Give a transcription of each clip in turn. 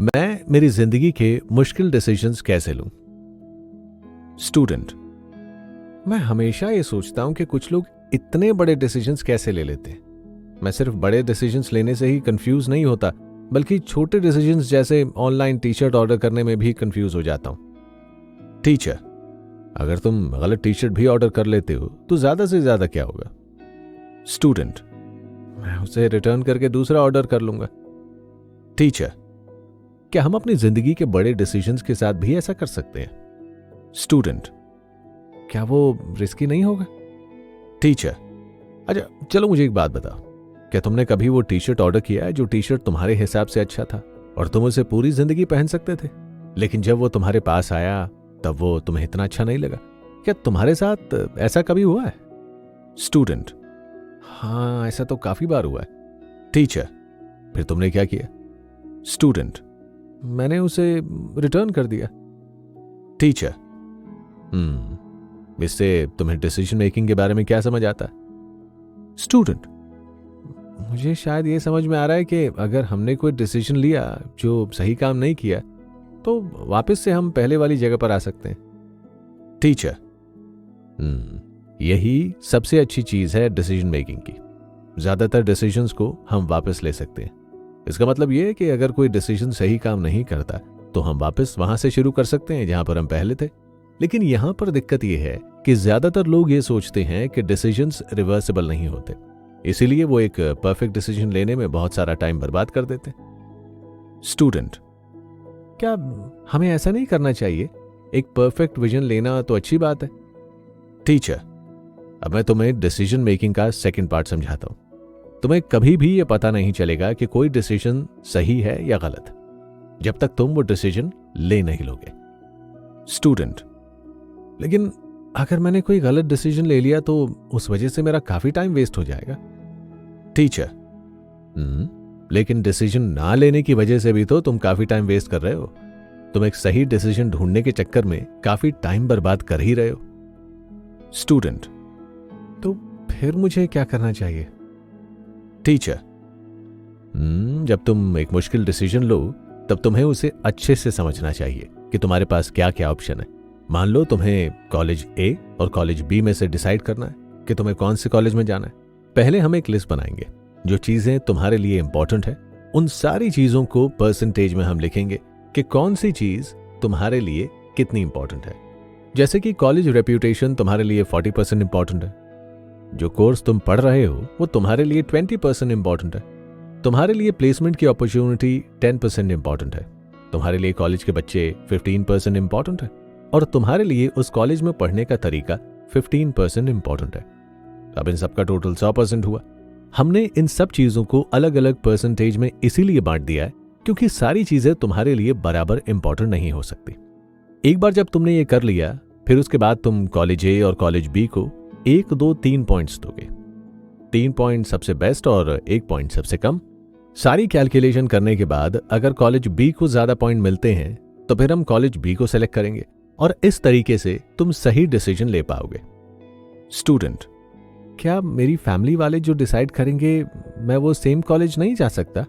मैं मेरी जिंदगी के मुश्किल डिसीजंस कैसे लूं? स्टूडेंट, मैं हमेशा ये सोचता हूं कि कुछ लोग इतने बड़े डिसीजंस कैसे ले लेते हैं। मैं सिर्फ बड़े डिसीजंस लेने से ही कंफ्यूज नहीं होता, बल्कि छोटे डिसीजंस जैसे ऑनलाइन टी शर्ट ऑर्डर करने में भी कंफ्यूज हो जाता हूं। टीचर, अगर तुम गलत टी शर्ट भी ऑर्डर कर लेते हो तो ज्यादा से ज्यादा क्या होगा? स्टूडेंट, मैं उसे रिटर्न करके दूसरा ऑर्डर कर लूंगा। टीचर, क्या हम अपनी जिंदगी के बड़े डिसीजंस के साथ भी ऐसा कर सकते हैं? स्टूडेंट, क्या वो रिस्की नहीं होगा? टीचर, अच्छा चलो मुझे एक बात बताओ, क्या तुमने कभी वो टी शर्ट ऑर्डर किया है जो टी शर्ट तुम्हारे हिसाब से अच्छा था और तुम उसे पूरी जिंदगी पहन सकते थे, लेकिन जब वो तुम्हारे पास आया तब वो तुम्हें इतना अच्छा नहीं लगा? क्या तुम्हारे साथ ऐसा कभी हुआ है? स्टूडेंट, हाँ ऐसा तो काफी बार हुआ है। टीचर, फिर तुमने क्या किया? स्टूडेंट, मैंने उसे रिटर्न कर दिया। टीचर, इससे तुम्हें डिसीजन मेकिंग के बारे में क्या समझ आता है? स्टूडेंट, मुझे शायद ये समझ में आ रहा है कि अगर हमने कोई डिसीजन लिया जो सही काम नहीं किया तो वापस से हम पहले वाली जगह पर आ सकते हैं। टीचर, यही सबसे अच्छी चीज है डिसीजन मेकिंग की। ज्यादातर डिसीजंस को हम वापस ले सकते हैं। इसका मतलब यह है कि अगर कोई डिसीजन सही काम नहीं करता तो हम वापस वहां से शुरू कर सकते हैं जहां पर हम पहले थे। लेकिन यहां पर दिक्कत यह है कि ज्यादातर लोग ये सोचते हैं कि डिसीजंस रिवर्सिबल नहीं होते, इसीलिए वो एक परफेक्ट डिसीजन लेने में बहुत सारा टाइम बर्बाद कर देते हैं। स्टूडेंट, क्या हमें ऐसा नहीं करना चाहिए? एक परफेक्ट विजन लेना तो अच्छी बात है। टीचर, अब मैं तुम्हें डिसीजन मेकिंग का सेकंड पार्ट समझाता हूं। तुम्हें कभी भी यह पता नहीं चलेगा कि कोई डिसीजन सही है या गलत जब तक तुम वो डिसीजन ले नहीं लोगे। स्टूडेंट, लेकिन अगर मैंने कोई गलत डिसीजन ले लिया तो उस वजह से मेरा काफी टाइम वेस्ट हो जाएगा। टीचर, लेकिन डिसीजन ना लेने की वजह से भी तो तुम काफी टाइम वेस्ट कर रहे हो। तुम एक सही डिसीजन ढूंढने के चक्कर में काफी टाइम बर्बाद कर ही रहे हो। स्टूडेंट, तो फिर मुझे क्या करना चाहिए? टीचर, जब तुम एक मुश्किल डिसीजन लो तब तुम्हें उसे अच्छे से समझना चाहिए कि तुम्हारे पास क्या क्या ऑप्शन है। मान लो तुम्हें कॉलेज ए और कॉलेज बी में से डिसाइड करना है कि तुम्हें कौन से कॉलेज में जाना है। पहले हम एक लिस्ट बनाएंगे जो चीजें तुम्हारे लिए इंपॉर्टेंट है। उन सारी चीजों को परसेंटेज में हम लिखेंगे कि कौन सी चीज तुम्हारे लिए कितनी इंपॉर्टेंट है। जैसे कि कॉलेज रेप्यूटेशन तुम्हारे लिए 40% इंपॉर्टेंट है, जो कोर्स तुम पढ़ रहे हो वो तुम्हारे लिए 20% इंपॉर्टेंट है, तुम्हारे लिए प्लेसमेंट की अपॉर्चुनिटी 10% इंपॉर्टेंट है, तुम्हारे लिए कॉलेज के बच्चे 15% इंपॉर्टेंट है और तुम्हारे लिए उस कॉलेज में पढ़ने का तरीका 15% इंपॉर्टेंट है। अब इन सब का टोटल 100% हुआ। हमने इन सब चीजों को अलग अलग परसेंटेज में इसीलिए बांट दिया है क्योंकि सारी चीजें तुम्हारे लिए बराबर इंपॉर्टेंट नहीं हो सकती। एक बार जब तुमने ये कर लिया, फिर उसके बाद तुम कॉलेज ए और कॉलेज बी को 1, 2, 3 पॉइंट्स दोगे। 3 पॉइंट सबसे बेस्ट और 1 पॉइंट सबसे कम। सारी कैलकुलेशन करने के बाद अगर कॉलेज बी को ज्यादा पॉइंट मिलते हैं तो फिर हम कॉलेज बी को सेलेक्ट करेंगे और इस तरीके से तुम सही डिसीजन ले पाओगे। स्टूडेंट, क्या मेरी फैमिली वाले जो डिसाइड करेंगे मैं वो सेम कॉलेज नहीं जा सकता?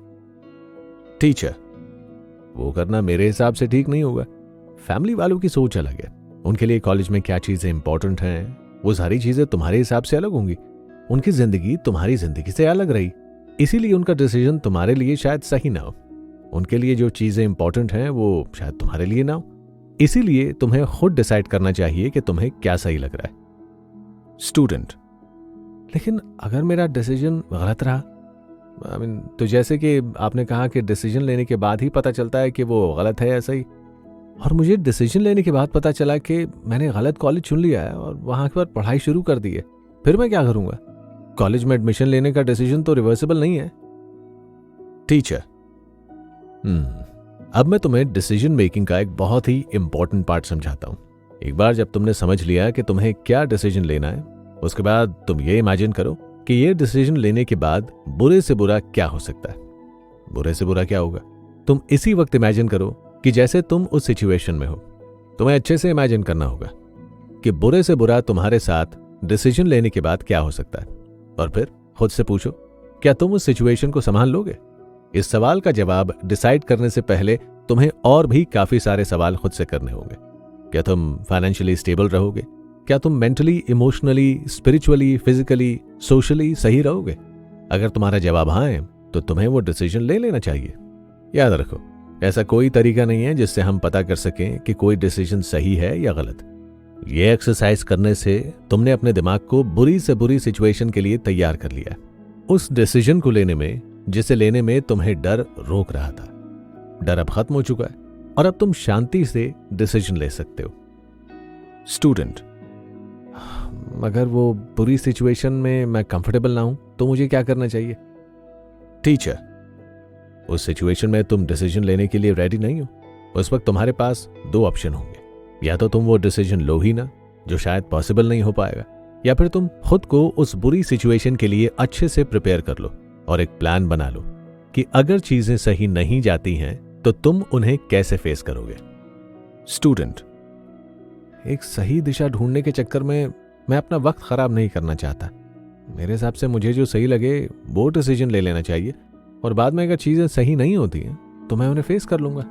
टीचर, वो करना मेरे हिसाब से ठीक नहीं होगा। फैमिली वालों की सोच अलग है। उनके लिए कॉलेज में क्या चीजें इंपॉर्टेंट हैं वो सारी चीजें तुम्हारे हिसाब से अलग होंगी। उनकी जिंदगी तुम्हारी जिंदगी से अलग रही, इसीलिए उनका डिसीजन तुम्हारे लिए शायद सही ना हो। उनके लिए जो चीजें इंपॉर्टेंट हैं वो शायद तुम्हारे लिए ना हो। इसीलिए तुम्हें खुद डिसाइड करना चाहिए कि तुम्हें क्या सही लग रहा है। स्टूडेंट, लेकिन अगर मेरा डिसीजन गलत रहा, तो जैसे कि आपने कहा कि डिसीजन लेने के बाद ही पता चलता है कि वो गलत है या सही, और मुझे डिसीजन लेने के बाद पता चला कि मैंने गलत कॉलेज चुन लिया है और वहां पर पढ़ाई शुरू कर दी है, फिर मैं क्या करूंगा? कॉलेज में एडमिशन लेने का डिसीजन तो रिवर्सिबल नहीं है। टीचर, अब मैं तुम्हें डिसीजन मेकिंग का एक बहुत ही इंपॉर्टेंट पार्ट समझाता हूं। एक बार जब तुमने समझ लिया कि तुम्हें क्या डिसीजन लेना है, उसके बाद तुम ये इमेजिन करो कि ये डिसीजन लेने के बाद बुरे से बुरा क्या हो सकता है। बुरे से बुरा क्या होगा? तुम इसी वक्त इमेजिन करो कि जैसे तुम उस सिचुएशन में हो। तुम्हें अच्छे से इमेजिन करना होगा कि बुरे से बुरा तुम्हारे साथ डिसीजन लेने के बाद क्या हो सकता है, और फिर खुद से पूछो क्या तुम उस सिचुएशन को संभाल लोगे। इस सवाल का जवाब डिसाइड करने से पहले तुम्हें और भी काफी सारे सवाल खुद से करने होंगे। क्या तुम फाइनेंशियली स्टेबल रहोगे? क्या तुम mentally, emotionally, spiritually, physically, socially सही रहोगे? अगर तुम्हारा जवाब हाँ है तो तुम्हें वो डिसीजन ले लेना चाहिए। याद रखो, ऐसा कोई तरीका नहीं है जिससे हम पता कर सकें कि कोई डिसीजन सही है या गलत। ये एक्सरसाइज करने से तुमने अपने दिमाग को बुरी से बुरी सिचुएशन के लिए तैयार कर लिया, उस डिसीजन को लेने में जिसे लेने में तुम्हें डर रोक रहा था। डर अब खत्म हो चुका है और अब तुम शांति से डिसीजन ले सकते हो। स्टूडेंट, अगर वो बुरी सिचुएशन में मैं कंफर्टेबल ना हूं तो मुझे क्या करना चाहिए? टीचर, उस सिचुएशन में तुम डिसीजन लेने के लिए रेडी नहीं हो, उस वक्त तुम्हारे पास दो ऑप्शन होंगे। या तो तुम वो डिसीजन लो ही ना, जो शायद पॉसिबल नहीं हो पाएगा, या फिर तुम खुद को उस बुरी सिचुएशन के लिए अच्छे से प्रिपेयर कर लो और एक प्लान बना लो कि अगर चीजें सही नहीं जाती हैं तो तुम उन्हें कैसे फेस करोगे। स्टूडेंट, एक सही दिशा ढूंढने के चक्कर में मैं अपना वक्त खराब नहीं करना चाहता। मेरे हिसाब से मुझे जो सही लगे वो डिसीजन ले लेना चाहिए और बाद में अगर चीजें सही नहीं होती हैं तो मैं उन्हें फेस कर लूंगा।